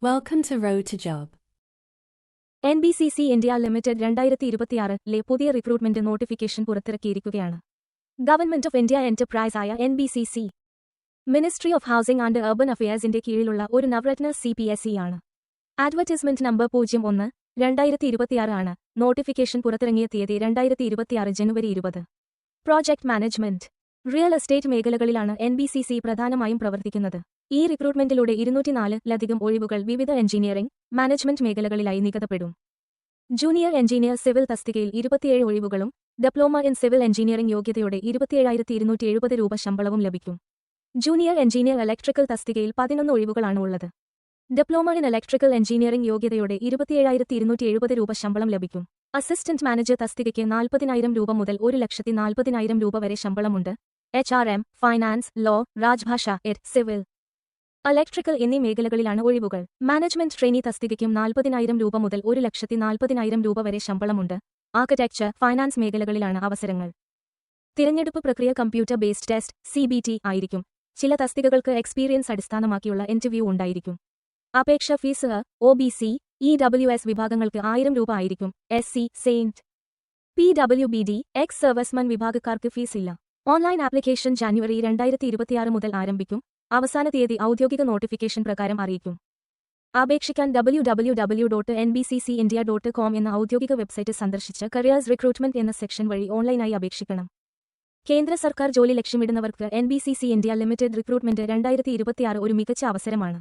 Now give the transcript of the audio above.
Welcome to Road to Job. NBCC India limited 2026-ലെ പുതിയ recruitment notification പുറത്തിറക്കിയിരിക്കുകയാണ്. Government of India enterprise ആയ NBCC, ministry of housing and urban അഫയേഴ്സിന്റെ കീഴിലുള്ള ഒരു നവരത്ന CPSE ആണ്. അഡ്വർടൈസ്മെന്റ് നമ്പർ 01/2026 ആണ്. നോട്ടിഫിക്കേഷൻ പുറത്തിറങ്ങിയ തീയതി 2026 ജനുവരി 20. പ്രോജക്ട് മാനേജ്മെന്റ്, റിയൽ എസ്റ്റേറ്റ് മേഖലകളിലാണ് NBCC പ്രധാനമായും പ്രവർത്തിക്കുന്നത്. ഈ റിക്രൂട്ട്മെന്റിലൂടെ 204-ലധികം ഒഴിവുകൾ വിവിധ എഞ്ചിനീയറിംഗ്, മാനേജ്മെന്റ് മേഖലകളിലായി നികത്തപ്പെടും. ജൂനിയർ എഞ്ചിനീയർ സിവിൽ തസ്തികയിൽ 27 ഒഴിവുകളും ഡിപ്ലോമ ഇൻ സിവിൽ എഞ്ചിനീയറിംഗ് യോഗ്യതയോടെ 27,270 രൂപ ശമ്പളവും ലഭിക്കും. ജൂനിയർ എഞ്ചിനീയർ ഇലക്ട്രിക്കൽ തസ്തികയിൽ 11 ഒഴിവുകളാണ് ഉള്ളത്. ഡിപ്ലോമ ഇൻ ഇലക്ട്രിക്കൽ എഞ്ചിനീയറിംഗ് യോഗ്യതയോടെ 27,270 രൂപ ശമ്പളം ലഭിക്കും. അസിസ്റ്റന്റ് മാനേജർ തസ്തികയ്ക്ക് 40,000 രൂപ മുതൽ 1,40,40,000 രൂപ വരെ ശമ്പളമുണ്ട്. HRM, finance, law, Rajbhasha, civil, electrical എന്നീ മേഖലകളിലാണ് ഒഴിവുകൾ. മാനേജ്മെന്റ് ട്രെയിനി തസ്തികയ്ക്കും 40,000 രൂപ മുതൽ 1,40,40,000 രൂപ വരെ ശമ്പളമുണ്ട്. ആർക്കിടെക്ചർ, ഫൈനാൻസ് മേഖലകളിലാണ് അവസരങ്ങൾ. തിരഞ്ഞെടുപ്പ് പ്രക്രിയ കമ്പ്യൂട്ടർ ബേസ്ഡ് ടെസ്റ്റ് CBT ആയിരിക്കും. ചില തസ്തികകൾക്ക് എക്സ്പീരിയൻസ് അടിസ്ഥാനമാക്കിയുള്ള ഇന്റർവ്യൂ ഉണ്ടായിരിക്കും. അപേക്ഷ ഫീസ് OBC, EWS വിഭാഗങ്ങൾക്ക് 1000 രൂപ ആയിരിക്കും. SC, Saint, PWBD, ex serviceman വിഭാഗക്കാർക്ക് ഫീസ് ഇല്ല. ഓൺലൈൻ ആപ്ലിക്കേഷൻ ജാനുവരി 2026 മുതൽ ആരംഭിക്കും. അവസാന തീയതി ഔദ്യോഗിക നോട്ടിഫിക്കേഷൻ പ്രകാരം അറിയിക്കും. അപേക്ഷിക്കാൻ www.nbccindia.com എന്ന ഔദ്യോഗിക വെബ്സൈറ്റ് സന്ദർശിച്ച് കരിയേഴ്സ് റിക്രൂട്ട്മെന്റ് എന്ന സെക്ഷൻ വഴി ഓൺലൈനായി അപേക്ഷിക്കണം. കേന്ദ്ര സർക്കാർ ജോലി ലക്ഷ്യമിടുന്നവർക്ക് NBCC ഇന്ത്യ ലിമിറ്റഡ് റിക്രൂട്ട്മെന്റ് 2026 ഒരു മികച്ച അവസരമാണ്.